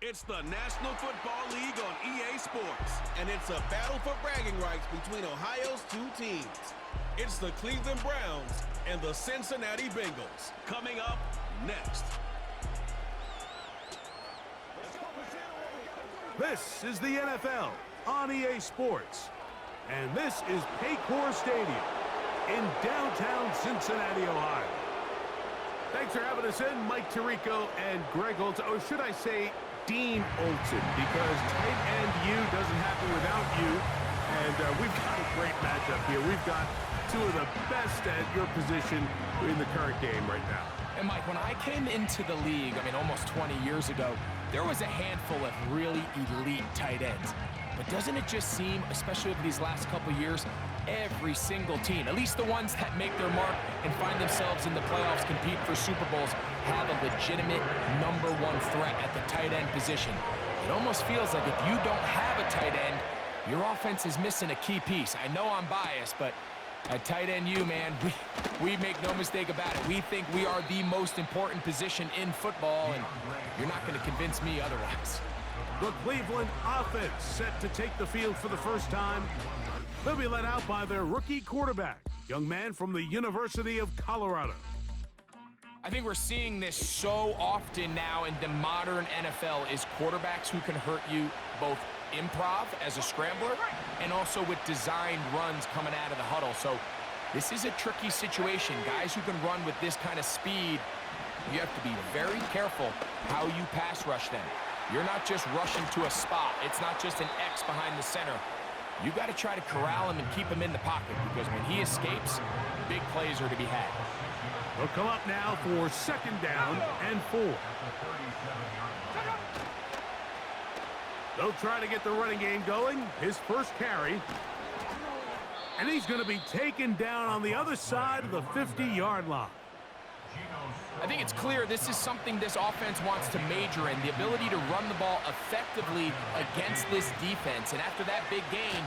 It's the National Football League on EA Sports, and it's a battle for bragging rights between Ohio's two teams. It's the Cleveland Browns and the Cincinnati Bengals. Coming up next. This is the NFL on EA Sports, and this is Paycor Stadium in downtown Cincinnati, Ohio. Thanks for having us in, Mike Tirico and Greg Olson, or should I say Dean Olson, because tight end U doesn't happen without you, and we've got a great matchup here. We've got two of the best at your position in the current game right now. And Mike, when I came into the league, almost 20 years ago, there was a handful of really elite tight ends. But doesn't it just seem, especially over these last couple years, every single team, at least the ones that make their mark and find themselves in the playoffs, compete for Super Bowls, have a legitimate #1 threat at the tight end position. It almost feels like if you don't have a tight end, your offense is missing a key piece. I know I'm biased, but at tight end U, man, we make no mistake about it. We think we are the most important position in football, and you're not going to convince me otherwise. The Cleveland offense set to take the field for the first time. They'll be led out by their rookie quarterback, young man from the University of Colorado. I think we're seeing this so often now in the modern NFL is quarterbacks who can hurt you both improv as a scrambler and also with designed runs coming out of the huddle. So this is a tricky situation. Guys who can run with this kind of speed, you have to be very careful how you pass rush them. You're not just rushing to a spot. It's not just an X behind the center. You got to try to corral him and keep him in the pocket, because when he escapes, big plays are to be had. They'll come up now for 2nd down and 4. They'll try to get the running game going. His first carry. And he's going to be taken down on the other side of the 50-yard line. I think it's clear this is something this offense wants to major in, the ability to run the ball effectively against this defense. And after that big gain,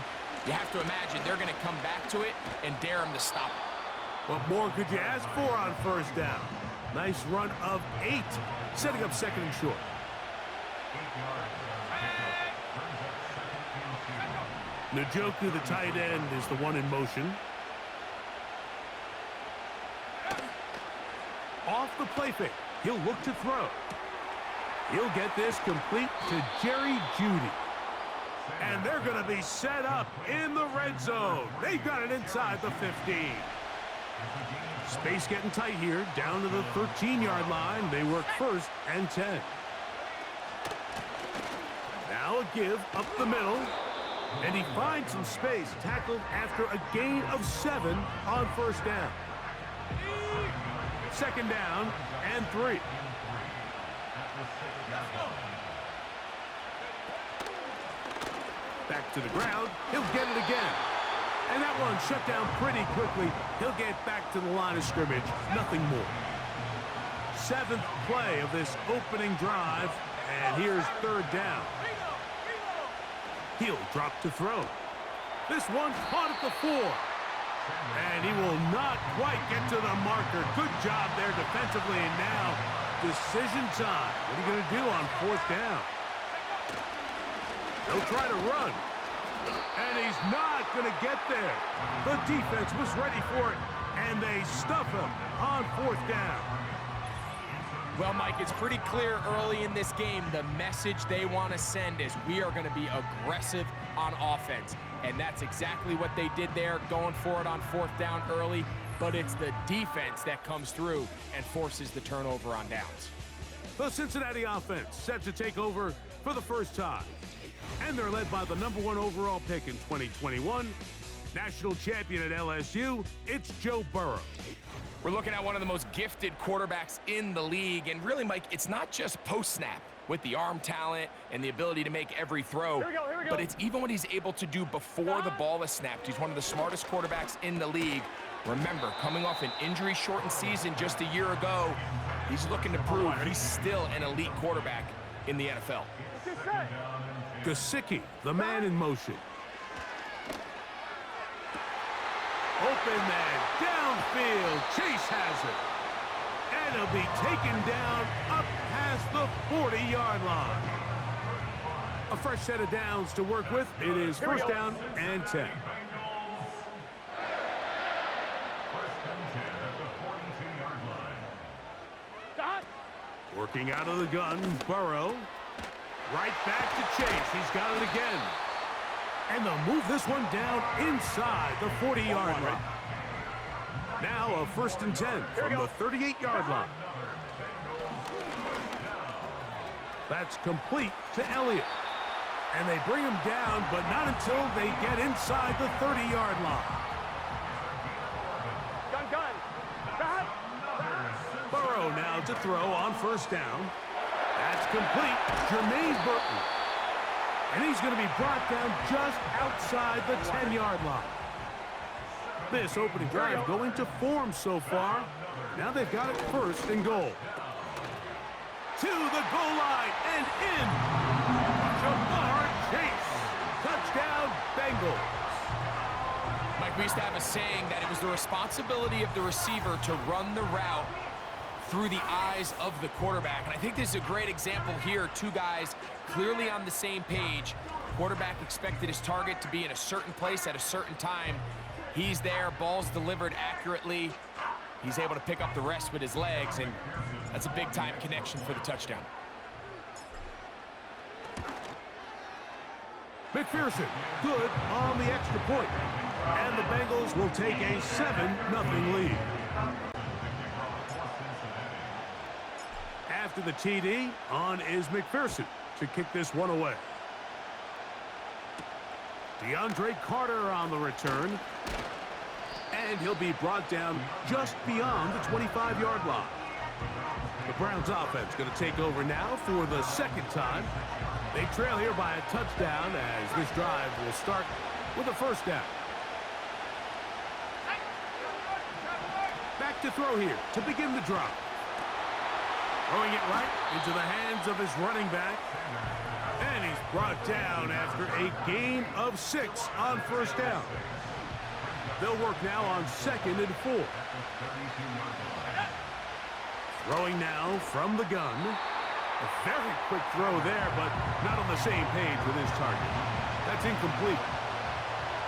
you have to imagine they're going to come back to it and dare him to stop it. What more could you ask for on 1st down? Nice run of 8, setting up 2nd and short. Njoku, the tight end, is the one in motion. Off the play fake, he'll look to throw. He'll get this complete to Jerry Jeudy. And they're going to be set up in the red zone. They've got it inside the 15. Space getting tight here, down to the 13-yard line. They work 1st and 10. Now a give up the middle. And he finds some space, tackled after a gain of 7 on 1st down. 2nd down and 3. Back to the ground. He'll get it again. And that one shut down pretty quickly. He'll get back to the line of scrimmage. Nothing more. 7th play of this opening drive. And here's 3rd down. He'll drop to throw. This one caught at the 4. And he will not quite get to the marker. Good job there defensively. And now, decision time. What are you going to do on 4th down? He'll try to run. And he's not going to get there. The defense was ready for it. And they stuff him on 4th down. Well, Mike, it's pretty clear early in this game the message they want to send is we are going to be aggressive on offense. And that's exactly what they did there, going for it on 4th down early. But it's the defense that comes through and forces the turnover on downs. The Cincinnati offense set to take over for the first time. And they're led by the #1 overall pick in 2021, national champion at LSU, it's Joe Burrow. We're looking at one of the most gifted quarterbacks in the league. And really, Mike, it's not just post-snap with the arm talent and the ability to make every throw. Here we go. But it's even what he's able to do before the ball is snapped. He's one of the smartest quarterbacks in the league. Remember, coming off an injury-shortened season just a year ago, he's looking to prove he's still an elite quarterback in the NFL. Gesicki, the man in motion. Open man, downfield, Chase has it. And he'll be taken down up past the 40-yard line. A fresh set of downs to work with. It is first down and 10. Working out of the gun, Burrow. Right back to Chase. He's got it again. And they'll move this one down inside the 40-yard line. Now a first and 10 from the 38-yard line. That's complete to Elliott. And they bring him down, but not until they get inside the 30-yard line. Burrow now to throw on first down. That's complete. Jermaine Burton. And he's going to be brought down just outside the 10-yard line. This opening drive going to form so far. Now they've got it first and goal. To the goal line and in. Jamar Chase. Touchdown, Bengals. Mike, we used to have a saying that it was the responsibility of the receiver to run the route through the eyes of the quarterback. And I think this is a great example here. Two guys clearly on the same page. Quarterback expected his target to be in a certain place at a certain time. He's there, ball's delivered accurately. He's able to pick up the rest with his legs, and that's a big-time connection for the touchdown. McPherson, good on the extra point. And the Bengals will take a 7-0 lead. After the TD, on is McPherson to kick this one away. DeAndre Carter on the return. And he'll be brought down just beyond the 25-yard line. The Browns offense going to take over now for the second time. They trail here by a touchdown as this drive will start with a first down. Back to throw here to begin the drive. Throwing it right into the hands of his running back. And he's brought down after a gain of 6 on first down. They'll work now on second and 4. Throwing now from the gun. A very quick throw there, but not on the same page with his target. That's incomplete.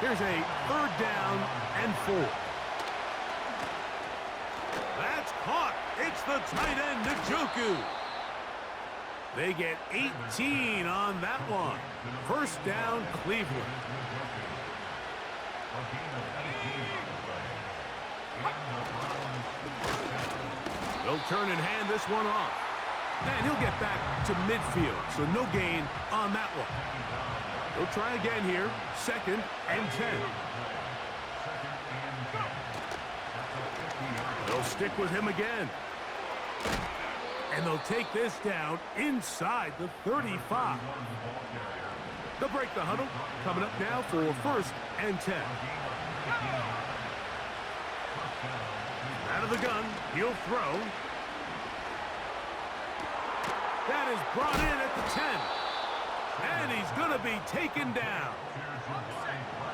Here's a third down and 4. That's caught. It's the tight end, Njoku. They get 18 on that one. First down, Cleveland. They'll turn and hand this one off. And he'll get back to midfield, so no gain on that one. They'll try again here, second and 10. They'll stick with him again. And they'll take this down inside the 35. They'll break the huddle. Coming up now for first and 10. Out of the gun, he'll throw. That is brought in at the 10. And he's going to be taken down.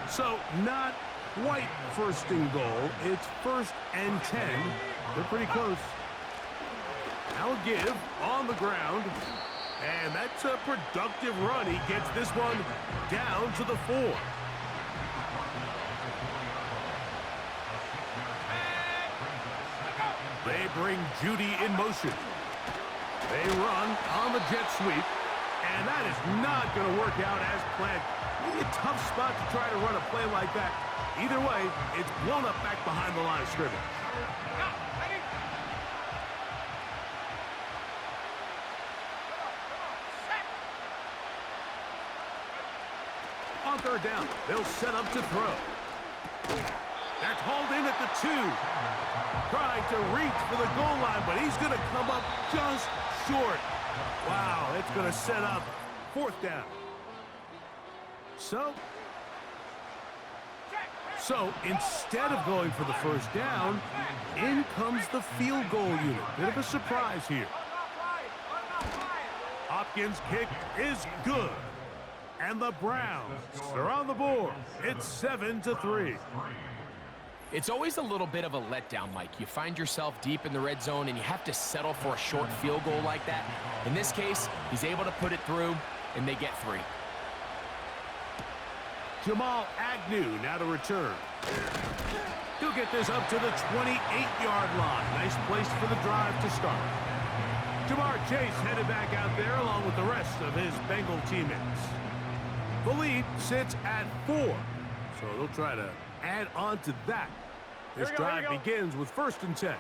So not quite first and goal. It's first and 10. They're pretty close. Now a give on the ground. And that's a productive run. He gets this one down to the 4. They bring Judy in motion. They run on the jet sweep. And that is not going to work out as planned. Maybe a tough spot to try to run a play like that. Either way, it's blown up back behind the line of scrimmage. On third down, they'll set up to throw. That's hauled in at the 2. Trying to reach for the goal line, but he's going to come up just short. Wow, it's going to set up fourth down. So instead of going for the first down, in comes the field goal unit. Bit of a surprise here. Hopkins' kick is good. And the Browns are on the board. It's 7-3. It's always a little bit of a letdown, Mike. You find yourself deep in the red zone, and you have to settle for a short field goal like that. In this case, he's able to put it through, and they get 3. Jamal Agnew now to return. He'll get this up to the 28-yard line. Nice place for the drive to start. Jamar Chase headed back out there along with the rest of his Bengal teammates. The lead sits at 4, so they'll try to add on to that. This drive begins with 1st and 10.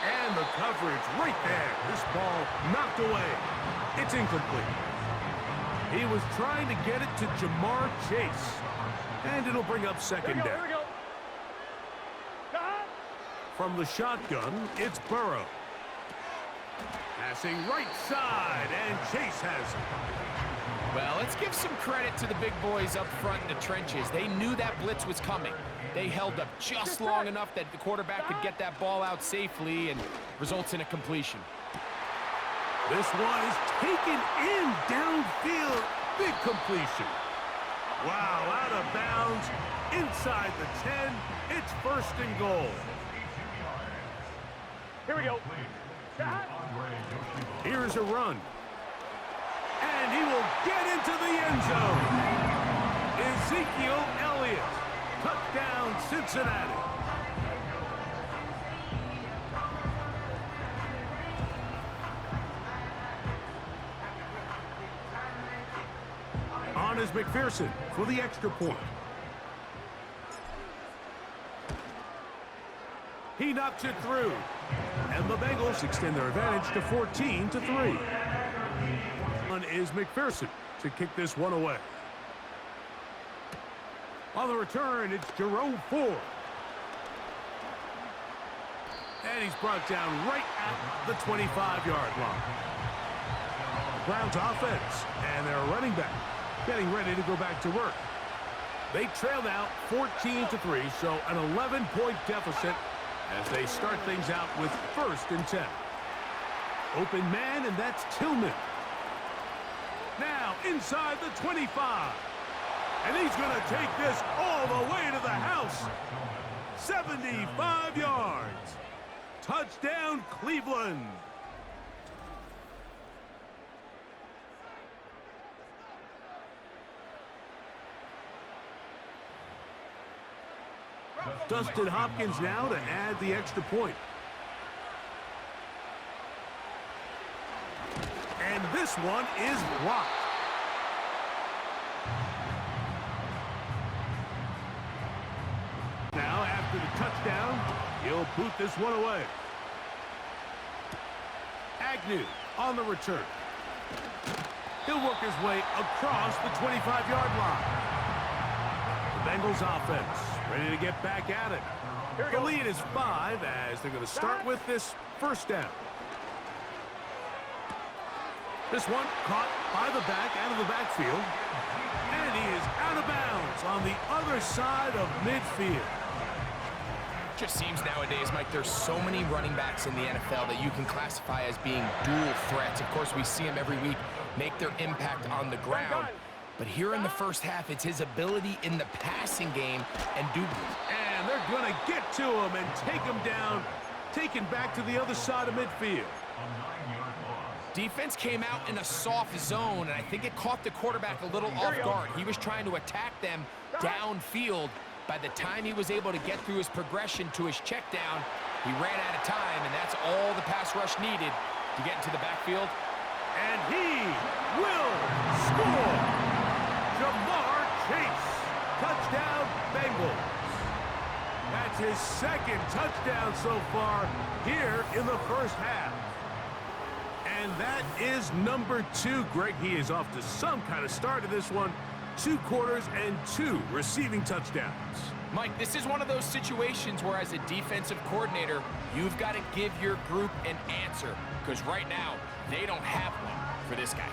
And the coverage right there. This ball knocked away. It's incomplete. He was trying to get it to Jamar Chase. And it'll bring up 2nd down. Here we go. From the shotgun, it's Burrow. Passing right side, and Chase has it. Well, let's give some credit to the big boys up front in the trenches. They knew that blitz was coming. They held up just long enough that the quarterback could get that ball out safely and results in a completion. This one is taken in downfield. Big completion. Wow, out of bounds. Inside the 10. It's 1st and goal. Here we go. Here's a run. And he will get into the end zone. Ezekiel Elliott. Touchdown, Cincinnati. On is McPherson for the extra point. He knocks it through. And the Bengals extend their advantage to 14-3. One is McPherson to kick this one away. On the return, it's Jerome Ford. And he's brought down right at the 25-yard line. Browns offense and their running back getting ready to go back to work. They trail now 14-3, so an 11-point deficit as they start things out with 1st and 10. Open man, and that's Tillman. Now inside the 25. And he's going to take this all the way to the house. 75 yards. Touchdown, Cleveland. Dustin Hopkins now to add the extra point. And this one is blocked. Now, after the touchdown, he'll boot this one away. Agnew on the return. He'll work his way across the 25-yard line. The Bengals offense ready to get back at it. The lead is 5 as they're going to start with this 1st down. This one caught by the back out of the backfield. And he is out of bounds on the other side of midfield. Just seems nowadays, Mike, there's so many running backs in the NFL that you can classify as being dual threats. Of course, we see them every week make their impact on the ground. But here in the first half, it's his ability in the passing game and And they're going to get to him and take him down, taken back to the other side of midfield. Defense came out in a soft zone, and I think it caught the quarterback a little off guard. He was trying to attack them downfield. By the time he was able to get through his progression to his check down, he ran out of time, and that's all the pass rush needed to get into the backfield. And he will score! Jamar Chase, touchdown Bengals. That's his 2nd touchdown so far here in the first half. And that is number 2. Greg, he is off to some kind of start in this one. 2 quarters and 2 receiving touchdowns. Mike, this is one of those situations where as a defensive coordinator, you've got to give your group an answer, because right now, they don't have one for this guy.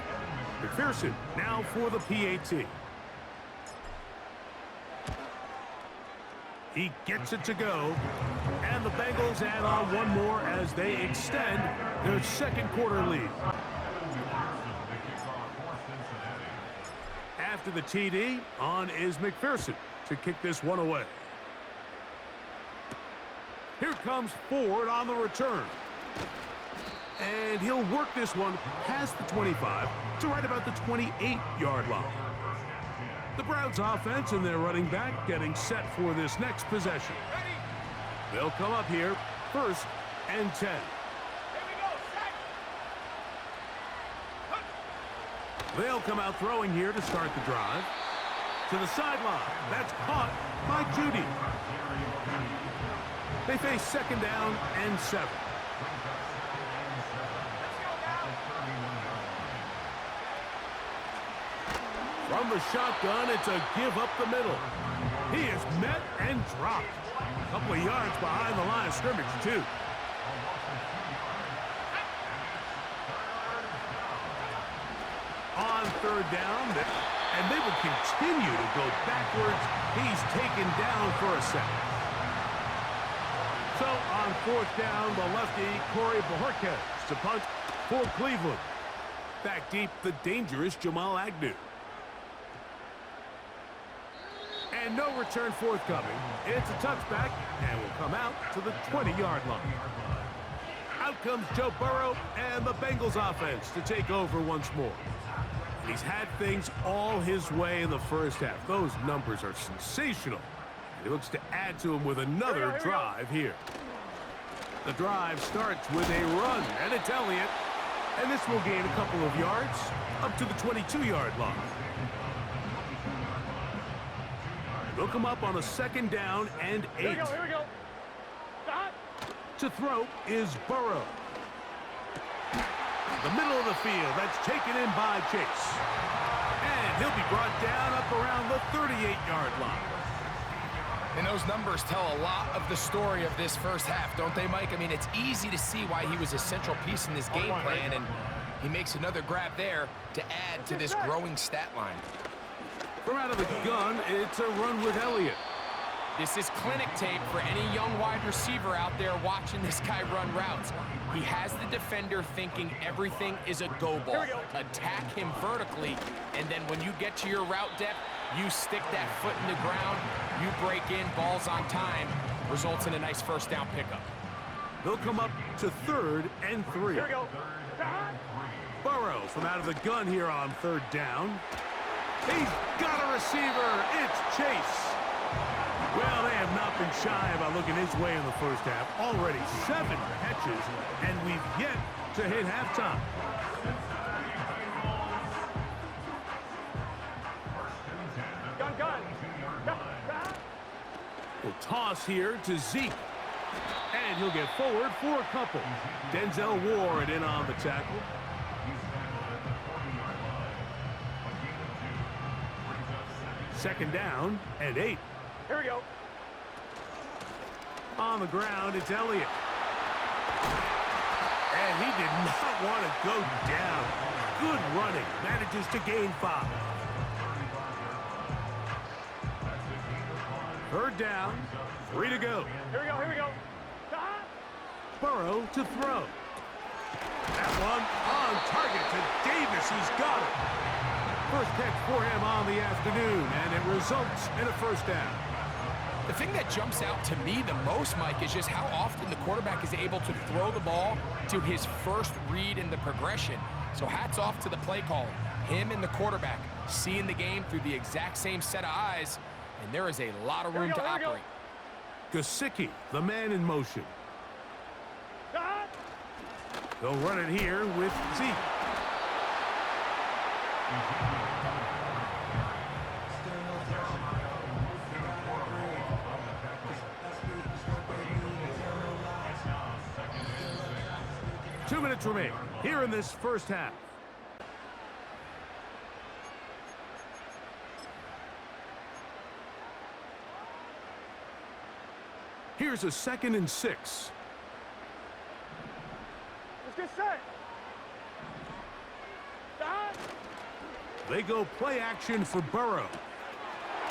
McPherson now for the PAT. He gets it to go. And the Bengals add on one more as they extend their 2nd quarter lead. After the TD, on is McPherson to kick this one away. Here comes Ford on the return. And he'll work this one past the 25 to right about the 28-yard line. The Browns offense and their running back getting set for this next possession. They'll come up here, 1st and 10. They'll come out throwing here to start the drive. To the sideline. That's caught by Judy. They face 2nd down and 7. From the shotgun, it's a give up the middle. He is met and dropped. A couple of yards behind the line of scrimmage, too. On 3rd down, and they will continue to go backwards. He's taken down for a second. So on 4th down, the lefty, Corey Bojorquez to punt for Cleveland. Back deep, the dangerous Jamal Agnew. And no return forthcoming. It's a touchback, and will come out to the 20-yard line. Out comes Joe Burrow and the Bengals offense to take over once more. He's had things all his way in the first half. Those numbers are sensational. He looks to add to them with another drive here. The drive starts with a run, and it's Elliott. And this will gain a couple of yards up to the 22-yard line. They'll come up on a 2nd down and 8. Here we go. Stop. To throw is Burrow. The middle of the field, that's taken in by Chase. And he'll be brought down up around the 38-yard line. And those numbers tell a lot of the story of this first half, don't they, Mike? I mean, it's easy to see why he was a central piece in this game plan, and he makes another grab there to add to this growing stat line. From out of the gun, it's a run with Elliott. This is clinic tape for any young wide receiver out there watching this guy run routes. He has the defender thinking everything is a go ball. Attack him vertically, and then when you get to your route depth, you stick that foot in the ground, you break in, balls on time, results in a nice 1st down pickup. They'll come up to 3rd and 3. Here we go. Burrow from out of the gun here on 3rd down. He's got a receiver. It's Chase. Well, they have not been shy about looking his way in the first half. Already 7 catches, and we've yet to hit halftime. Gun. We'll toss here to Zeke. And he'll get forward for a couple. Denzel Ward in on the tackle. Second down and 8. Here we go. On the ground, it's Elliott. And he did not want to go down. Good running. Manages to gain 5. 3rd down. 3 to go. Here we go. Burrow to throw. That one on target to Davis. He's got it. First catch for him on the afternoon, and it results in a 1st down. The thing that jumps out to me the most, Mike, is just how often the quarterback is able to throw the ball to his first read in the progression. So hats off to the play caller. Him and the quarterback seeing the game through the exact same set of eyes, and there is a lot of room to operate. Gesicki, the man in motion. They'll run it here with Zeke. Two minutes remain here in this first half. Here's a 2nd and 6. Let's get set. They go play action for Burrow.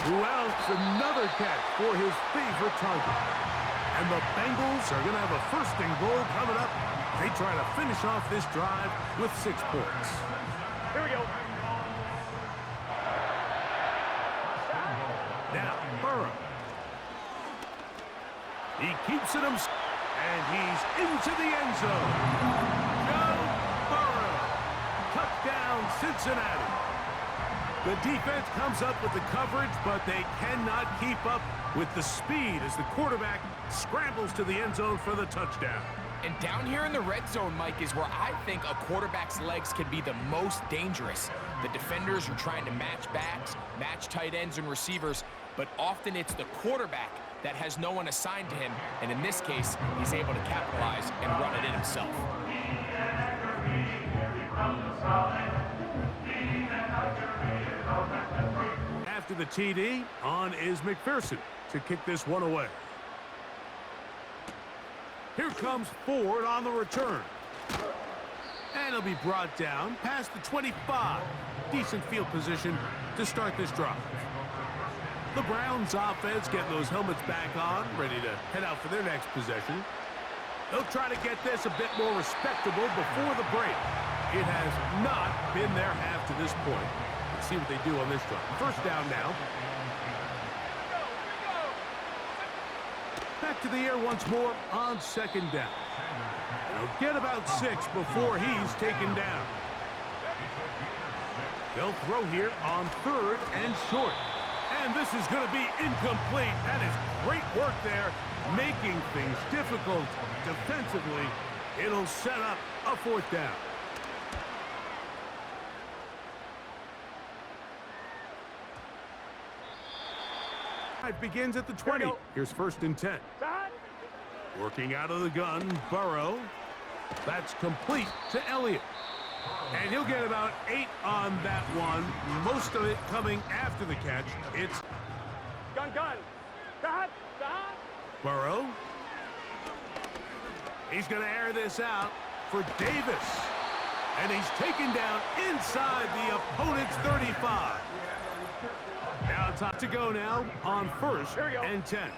Who else? Another catch for his favorite target. And the Bengals are going to have a 1st and goal coming up. They try to finish off this drive with 6 points. Here we go. Now, Burrow. He keeps it himself, and he's into the end zone. Cincinnati. The defense comes up with the coverage, but they cannot keep up with the speed as the quarterback scrambles to the end zone for the touchdown. And down here in the red zone, Mike, is where I think a quarterback's legs can be the most dangerous. The defenders are trying to match backs, match tight ends and receivers, but often it's the quarterback that has no one assigned to him, and in this case, he's able to capitalize and run it in himself. After the TD, on is McPherson to kick this one away. Here comes Ford on the return. And he'll be brought down past the 25. Decent field position to start this drive. The Browns offense getting those helmets back on, ready to head out for their next possession. They'll try to get this a bit more respectable before the break. It has not been their half to this point. Let's see what they do on this drive. First down now. Back to the air once more on second down. They'll get about 6 before he's taken down. They'll throw here on third and short. And this is going to be incomplete. That is great work there, making things difficult defensively. It'll set up a fourth down. It begins at the 20. Here's first and 10. Working out of the gun, Burrow. That's complete to Elliott. And he'll get about 8 on that one. Most of it coming after the catch. It's Gun. Burrow. He's going to air this out for Davis. And he's taken down inside the opponent's 35. Now top to go now on first and 10.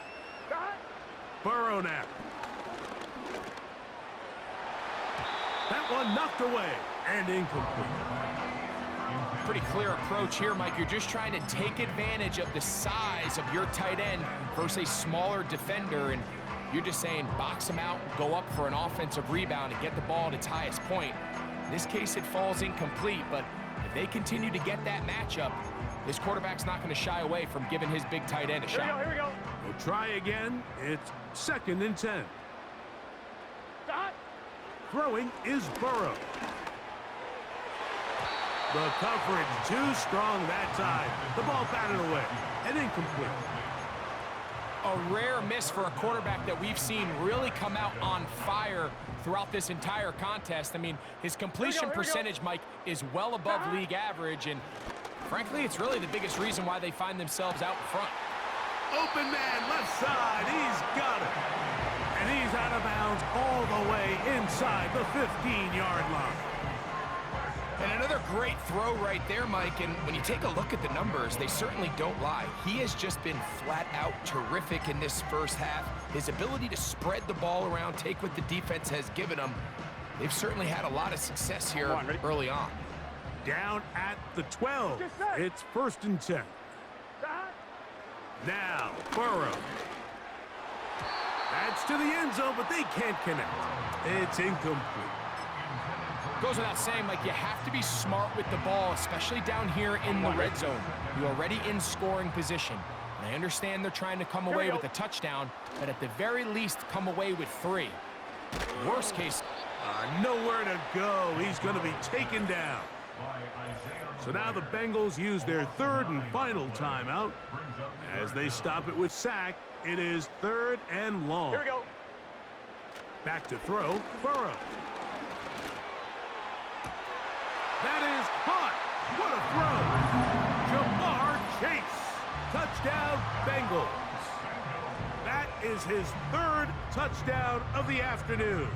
Burrow now. That one knocked away and incomplete. Pretty clear approach here, Mike. You're just trying to take advantage of the size of your tight end versus a smaller defender, and you're just saying box him out, go up for an offensive rebound, and get the ball at its highest point. In this case, it falls incomplete, but if they continue to get that matchup, this quarterback's not going to shy away from giving his big tight end a shot. Here we go. We'll try again. It's second and 10. Stop. Throwing is Burrow. The coverage too strong that time. The ball batted away and incomplete. A rare miss for a quarterback that we've seen really come out on fire throughout this entire contest. I mean, his completion percentage, Mike, is well above league average, and frankly, it's really the biggest reason why they find themselves out in front. Open man, left side. He's got it. And he's out of bounds all the way inside the 15-yard line. And another great throw right there, Mike. And when you take a look at the numbers, they certainly don't lie. He has just been flat out terrific in this first half. His ability to spread the ball around, take what the defense has given him. They've certainly had a lot of success here early on. Down at the 12. It's first and 10. Now, Burrow. That's to the end zone, but they can't connect. It's incomplete. Goes without saying, Mike, you have to be smart with the ball, especially down here in the red zone. You're already in scoring position. And I understand they're trying to come away with a touchdown, but at the very least, come away with 3. Worst case, nowhere to go. He's going to be taken down. So now the Bengals use their third and final timeout. As they stop it with sack, it is third and long. Here we go. Back to throw, Burrow. That is caught. What a throw. Jamar Chase. Touchdown, Bengals. That is his 3rd touchdown of the afternoon.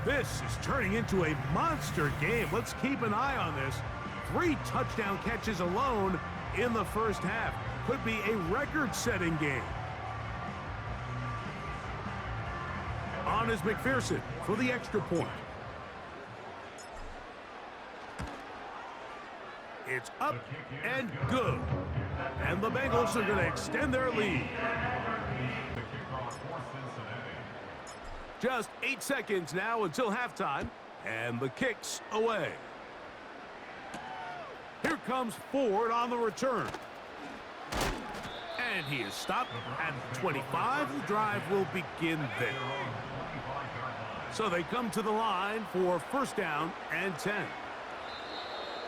This is turning into a monster game. Let's keep an eye on this. 3 touchdown catches alone in the first half. Could be a record-setting game. On is McPherson for the extra point. It's up and good. And the Bengals are going to extend their lead. Just 8 seconds now until halftime. And the kick's away. Here comes Ford on the return. And he is stopped at 25. The drive will begin there. So they come to the line for first down and 10.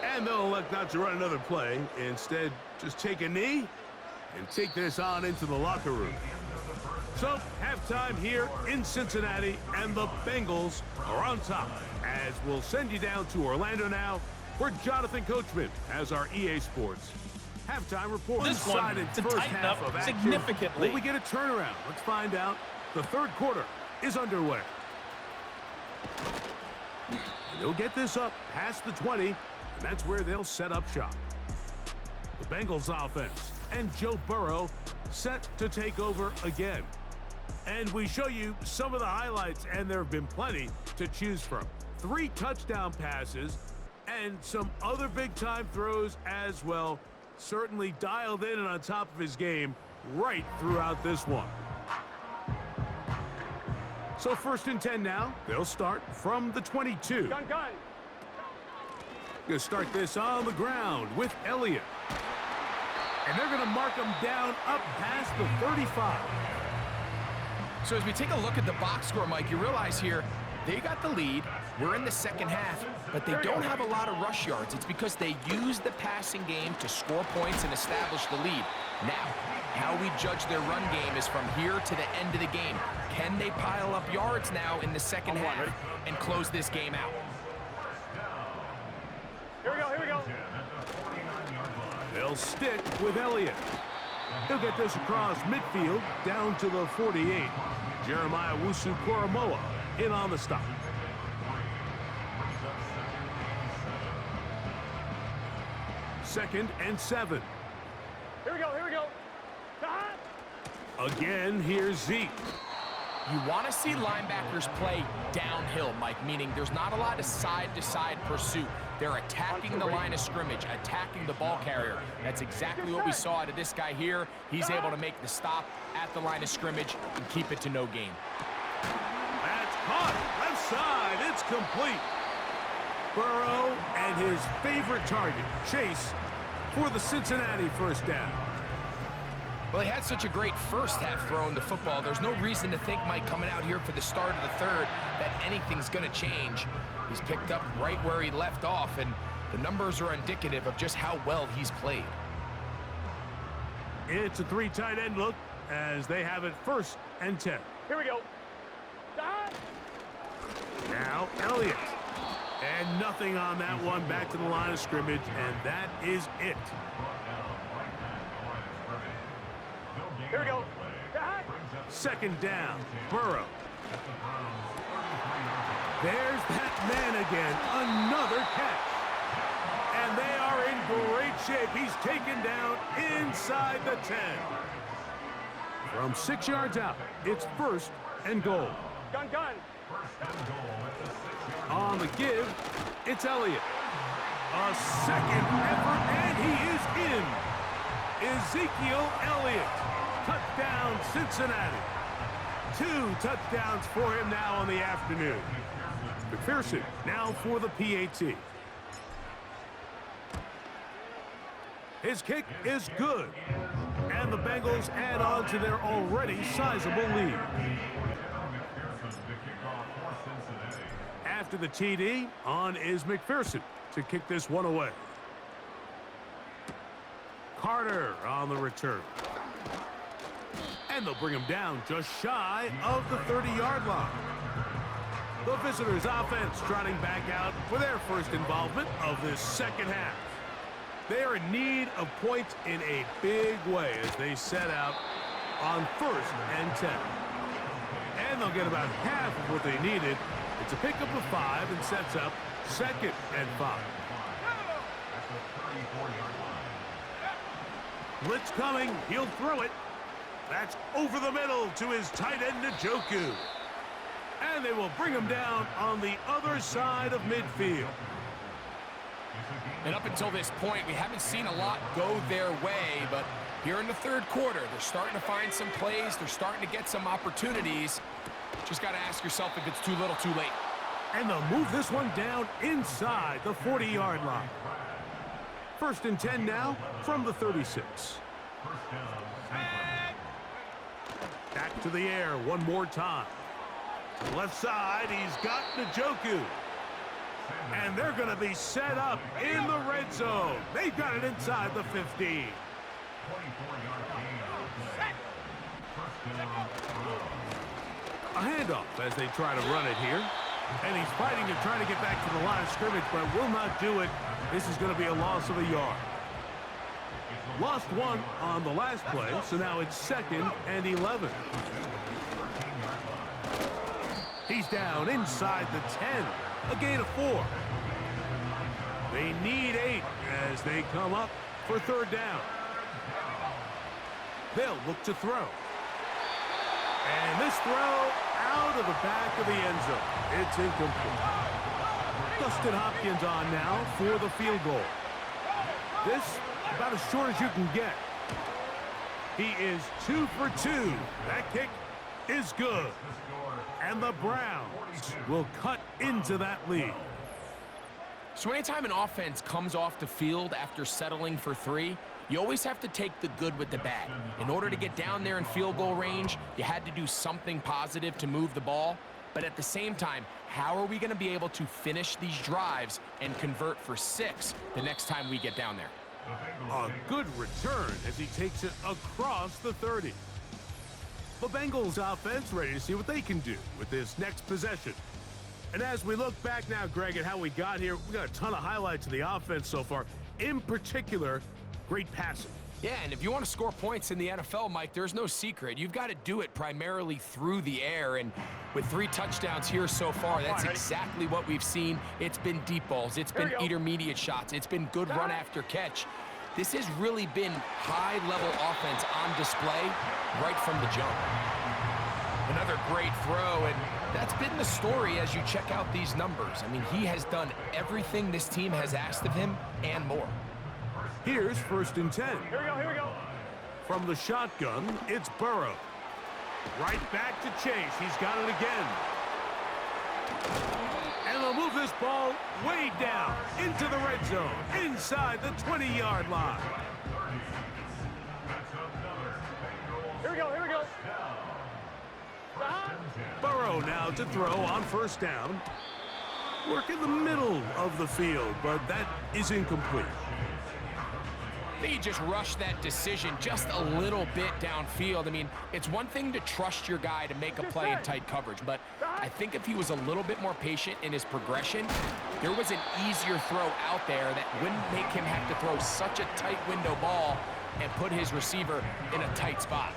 And they'll elect not to run another play. Instead, just take a knee and take this on into the locker room. So, halftime here in Cincinnati, and the Bengals are on top. As we'll send you down to Orlando now, where Jonathan Coachman has our EA Sports halftime report. This one to tighten up significantly. Will we get a turnaround? Let's find out. The third quarter is underway. And they'll get this up past the 20, and that's where they'll set up shop. The Bengals offense and Joe Burrow set to take over again. And we show you some of the highlights, and there have been plenty to choose from. 3 touchdown passes and some other big-time throws as well. Certainly dialed in and on top of his game right throughout this one. So first and 10 now. They'll start from the 22. Gun. Gonna start this on the ground with Elliott. And they're gonna mark him down up past the 35. So as we take a look at the box score, Mike, you realize here they got the lead. We're in the second half, but they don't have a lot of rush yards. It's because they use the passing game to score points and establish the lead. Now, how we judge their run game is from here to the end of the game. Can they pile up yards now in the second half and close this game out? Here we go. They'll stick with Elliott. He'll get this across midfield down to the 48. Jeremiah Wusu-Koromoa in on the stop. Second and 7. Here we go. Again, here's Zeke. You want to see linebackers play downhill, Mike, meaning there's not a lot of side-to-side pursuit. They're attacking the line of scrimmage, attacking the ball carrier. That's exactly what we saw out of this guy here. He's able to make the stop at the line of scrimmage and keep it to no gain. That's caught. Left side. It's complete. Burrow and his favorite target, Chase, for the Cincinnati first down. Well, he had such a great first half throwing the football. There's no reason to think, Mike, coming out here for the start of the third, that anything's going to change. He's picked up right where he left off, and the numbers are indicative of just how well he's played. It's a 3 tight end look as they have it first and 10. Here we go. Now Elliott. And nothing on that one. Back to the line of scrimmage, and that is it. Here we go. Second down, Burrow. There's that man again, another catch. And they are in great shape. He's taken down inside the 10. From 6 yards out, it's first and goal. Gun. On the give, it's Elliott. A second effort, and he is in. Ezekiel Elliott. Touchdown, Cincinnati. 2 touchdowns for him now on the afternoon. McPherson now for the PAT. His kick is good. And the Bengals add on to their already sizable lead. After the TD, on is McPherson to kick this one away. Carter on the return. And they'll bring him down just shy of the 30-yard line. The visitors' offense trotting back out for their first involvement of this second half. They are in need of points in a big way as they set out on first and 10. And they'll get about half of what they needed. It's a pickup of 5 and sets up second and 5. Blitz coming. He'll throw it. That's over the middle to his tight end, Njoku. And they will bring him down on the other side of midfield. And up until this point, we haven't seen a lot go their way, but here in the third quarter, they're starting to find some plays. They're starting to get some opportunities. Just got to ask yourself if it's too little, too late. And they'll move this one down inside the 40-yard line. First and 10 now from the 36. Back to the air one more time. Left side, he's got Njoku. And they're going to be set up in the red zone. They've got it inside the 15. A handoff as they try to run it here. And he's fighting and trying to get back to the line of scrimmage, but will not do it. This is going to be a loss of a yard. Lost one on the last play, so now it's 2nd and 11. He's down inside the 10. A gain of 4. They need 8 as they come up for 3rd down. They'll look to throw. And this throw out of the back of the end zone. It's incomplete. Dustin Hopkins on now for the field goal. This about as short as you can get. He is 2 for 2. That kick is good. And the Browns will cut into that lead. So anytime an offense comes off the field after settling for 3, you always have to take the good with the bad. In order to get down there in field goal range, you had to do something positive to move the ball. But at the same time, how are we going to be able to finish these drives and convert for 6 the next time we get down there? A good return as he takes it across the 30. The Bengals offense ready to see what they can do with this next possession. And as we look back now, Greg, at how we got here, we got a ton of highlights of the offense so far. In particular, great passing. Yeah, and if you want to score points in the NFL, Mike, there's no secret. You've got to do it primarily through the air, and with 3 touchdowns here so far, that's exactly what we've seen. It's been deep balls. It's been intermediate shots. It's been good run after catch. This has really been high-level offense on display right from the jump. Another great throw, and that's been the story as you check out these numbers. I mean, he has done everything this team has asked of him and more. Here's 1st and 10. Here we go, here we go. From the shotgun, it's Burrow. Right back to Chase. He's got it again. And they'll move this ball way down into the red zone, inside the 20-yard line. Here we go, here we go. Burrow now to throw on 1st down. Work in the middle of the field, but that is incomplete. They just rushed that decision just a little bit downfield. I mean, it's one thing to trust your guy to make a play in tight coverage, but I think if he was a little bit more patient in his progression, there was an easier throw out there that wouldn't make him have to throw such a tight window ball and put his receiver in a tight spot.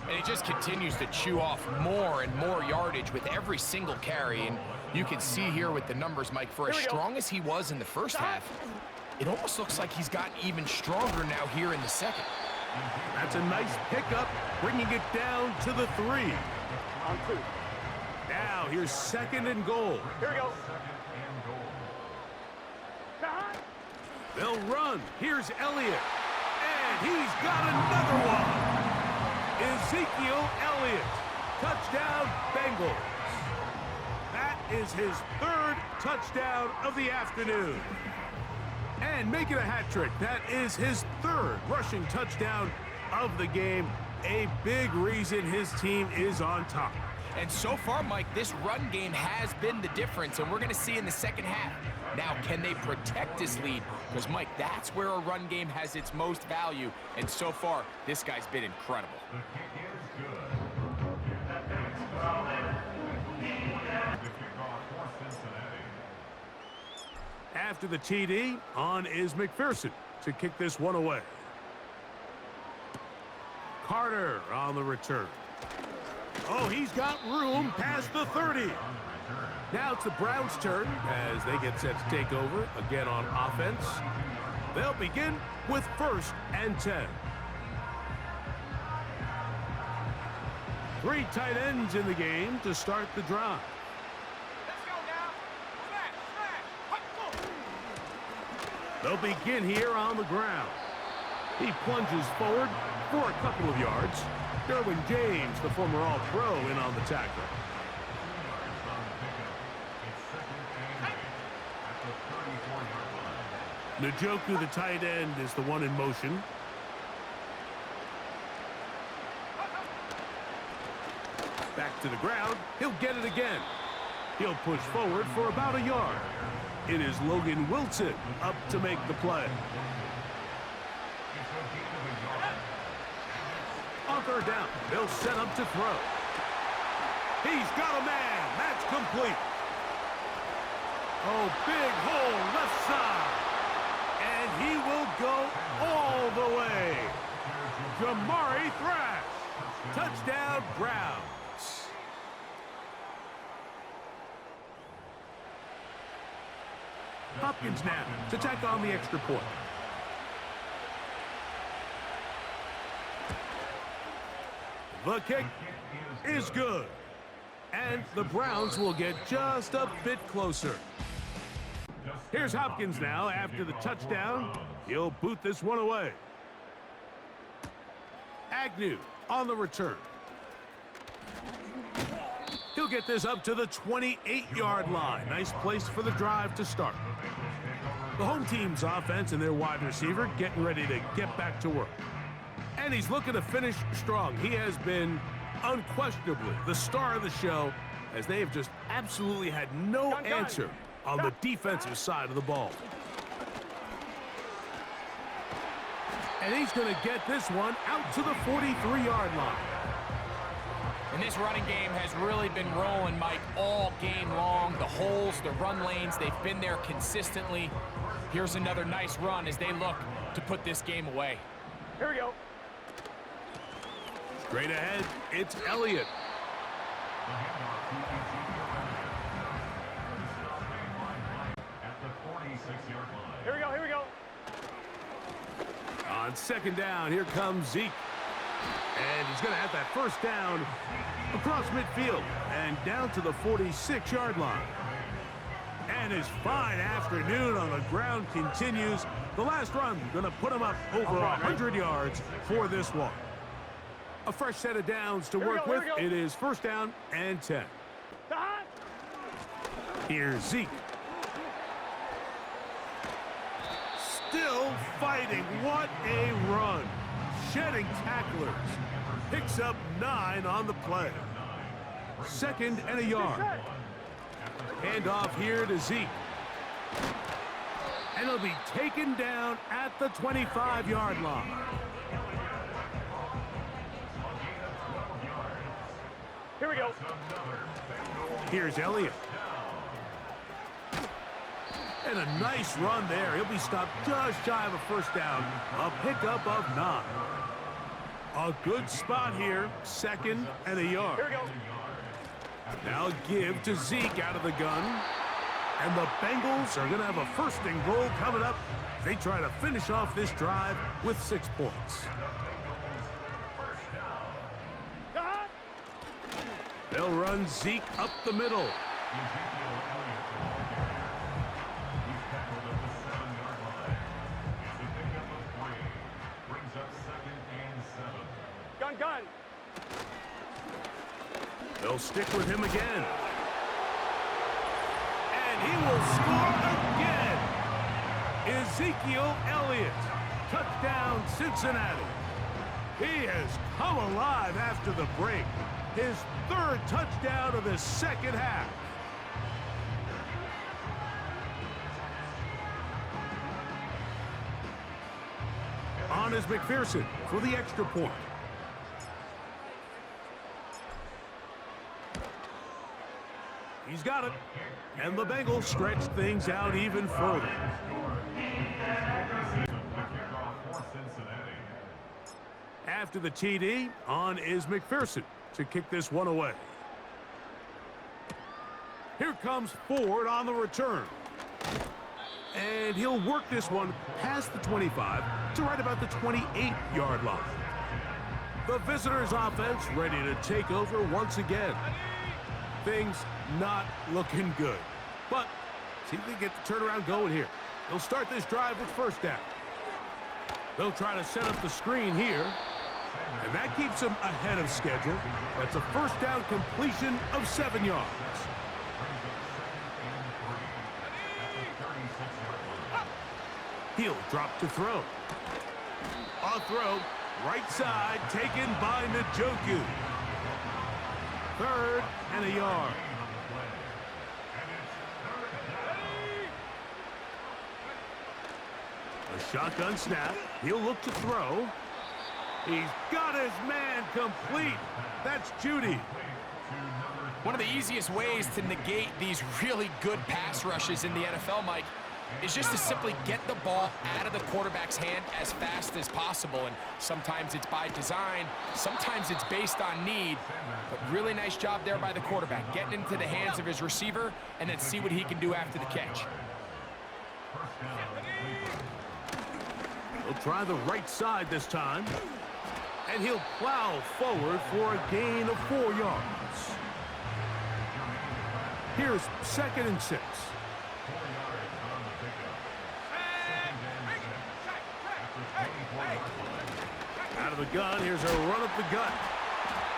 And he just continues to chew off more and more yardage with every single carry, and you can see here with the numbers, Mike, for as strong as he was in the first half, it almost looks like he's gotten even stronger now here in the second. That's a nice pickup, bringing it down to the 3. On 2. Now here's 2nd and goal. Here we go. They'll run. Here's Elliott. And he's got another one. Ezekiel Elliott. Touchdown, Bengals. That is his 3rd touchdown of the afternoon. And making a hat trick. That is his 3rd rushing touchdown of the game. A big reason his team is on top. And so far, Mike, this run game has been the difference, and we're going to see in the second half. Now, can they protect this lead? Because, Mike, that's where a run game has its most value, and so far, this guy's been incredible. After the TD, on is McPherson to kick this one away. Carter on the return. Oh, he's got room past the 30. Now it's the Browns' turn as they get set to take over again on offense. They'll begin with 1st and 10. 3 tight ends in the game to start the drive. They'll begin here on the ground. He plunges forward for a couple of yards. Derwin James, the former All-Pro, in on the tackle. Njoku, the tight end, is the one in motion. Back to the ground. He'll get it again. He'll push forward for about a yard. It is Logan Wilson up to make the play. On third down, they'll set up to throw. He's got a man. That's complete. Oh, big hole left side. And he will go all the way. Jamari Thrash. Touchdown, Browns. Hopkins now to tack on the extra point. The kick is good. And the Browns will get just a bit closer. Here's Hopkins now after the touchdown. He'll boot this one away. Agnew on the return. He'll get this up to the 28-yard line. Nice place for the drive to start. The home team's offense and their wide receiver getting ready to get back to work. And he's looking to finish strong. He has been unquestionably the star of the show, as they have just absolutely had no answer on the defensive side of the ball. And he's going to get this one out to the 43-yard line. And this running game has really been rolling, Mike, all game long. The holes, the run lanes, they've been there consistently. Here's another nice run as they look to put this game away. Here we go. Straight ahead, it's Elliott. Here we go, here we go. On second down, here comes Zeke. And he's going to have that first down across midfield and down to the 46-yard line. And his fine afternoon on the ground continues. The last run going to put him up over 100 yards for this one. A fresh set of downs to work with. It is first down and 10. Here's Zeke. Still fighting. What a run. Shedding tacklers. Picks up 9 on the play. Second and a yard. Hand off here to Zeke. And he'll be taken down at the 25-yard line. Here we go. Here's Elliott. And a nice run there. He'll be stopped just shy of a first down. A pickup of 9. A good spot here. Second and a yard. Here we go. Now give to Zeke out of the gun. And the Bengals are going to have a first and goal coming up. They try to finish off this drive with 6 points. They'll run Zeke up the middle. Gun. They'll stick with him again. And he will score again. Ezekiel Elliott. Touchdown, Cincinnati. He has come alive after the break. His 3rd touchdown of the second half. On is McPherson for the extra point. He's got it. And the Bengals stretch things out even further. After the TD, on is McPherson to kick this one away. Here comes Ford on the return. And he'll work this one past the 25 to right about the 28-yard line. The visitors' offense ready to take over once again. Things not looking good. But see if they get the turnaround going here. They'll start this drive with first down. They'll try to set up the screen here. And that keeps them ahead of schedule. That's a first down completion of 7 yards. He'll drop to throw. A throw, right side, taken by Njoku. 3rd and a yard. A shotgun snap. He'll look to throw. He's got his man complete. That's Judy. One of the easiest ways to negate these really good pass rushes in the NFL, Mike, is just to simply get the ball out of the quarterback's hand as fast as possible. And sometimes it's by design, sometimes it's based on need. But really nice job there by the quarterback, getting into the hands of his receiver and then see what he can do after the catch. He'll try the right side this time. And he'll plow forward for a gain of 4 yards. Here's 2nd and 6. Out of the gun, here's a run up the gut.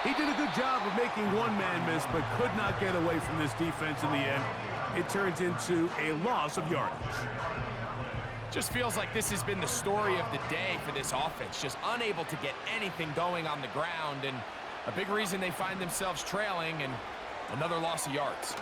He did a good job of making one man miss, but could not get away from this defense in the end. It turns into a loss of yardage. Just feels like this has been the story of the day for this offense. Just unable to get anything going on the ground, and a big reason they find themselves trailing, and another loss of yards.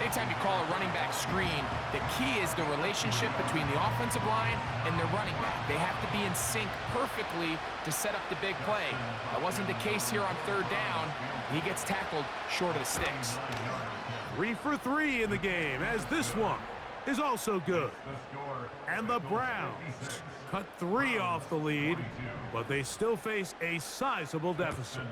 Anytime you call a running back screen, the key is the relationship between the offensive line and their running back. They have to be in sync perfectly to set up the big play. That wasn't the case here on 3rd down. He gets tackled short of the sticks. 3 for 3 in the game, as this one is also good. And the Browns cut 3 off the lead, but they still face a sizable deficit.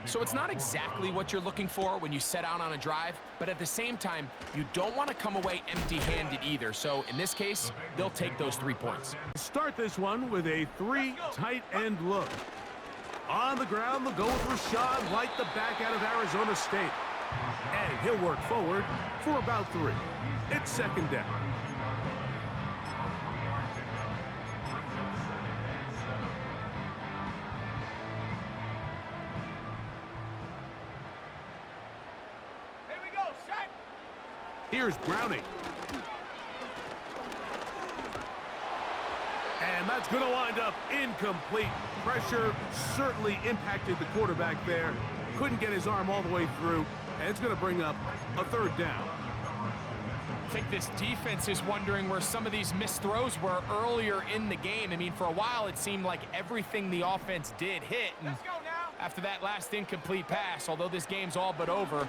So it's not exactly what you're looking for when you set out on a drive, but at the same time, you don't want to come away empty-handed either. So in this case, they'll take those 3 points. Start this one with a 3 tight end look. On the ground, they'll go with Rashad White, the back out of Arizona State. And he'll work forward for about 3. It's 2nd down. Here's Browning. And that's going to wind up incomplete. Pressure certainly impacted the quarterback there. Couldn't get his arm all the way through. And it's going to bring up a 3rd down. I think this defense is wondering where some of these missed throws were earlier in the game. I mean, for a while, it seemed like everything the offense did hit. And after that last incomplete pass, although this game's all but over,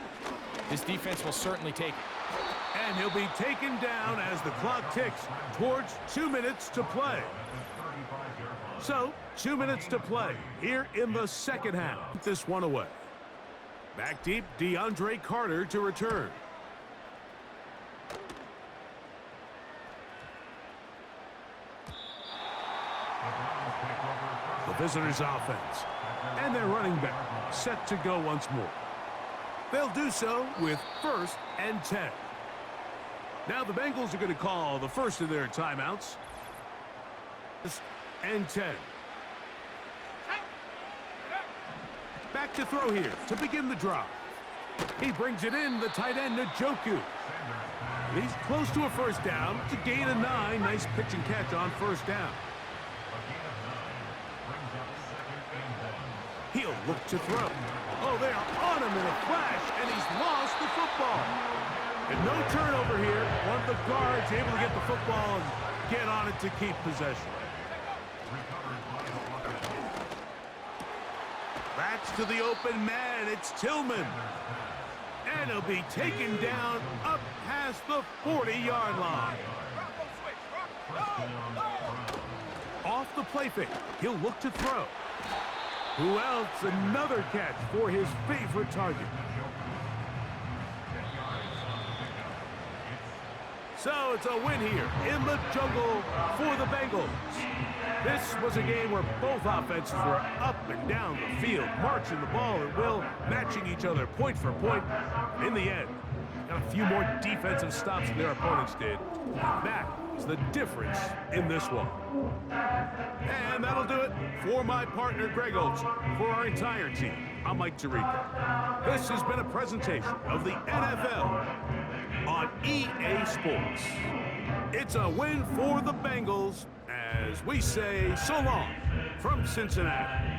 this defense will certainly take it. And he'll be taken down as the clock ticks towards 2 minutes to play. So, 2 minutes to play here in the 2nd half. Put this one away. Back deep, DeAndre Carter to return. The visitors' offense. And their running back set to go once more. They'll do so with 1st and 10. Now the Bengals are going to call the first of their timeouts. 1st and 10. Back to throw here to begin the drive. He brings it in, the tight end, Njoku. He's close to a 1st down to gain a 9. Nice pitch and catch on 1st down. He'll look to throw. Oh, they are on him in a flash, and he's lost the football. And no turnover here. One of the guards able to get the football and get on it to keep possession. That's to the open man. It's Tillman. And he'll be taken down up past the 40-yard line. Off the play fake. He'll look to throw. Who else? Another catch for his favorite target. So it's a win here in the jungle for the Bengals. This was a game where both offenses were up and down the field, marching the ball at will, matching each other point for point. In the end, got a few more defensive stops than their opponents did. That is the difference in this one. And that'll do it for my partner, Greg Olson, for our entire team. I'm Mike Tirico. This has been a presentation of the NFL on EA Sports. It's a win for the Bengals as we say so long from Cincinnati.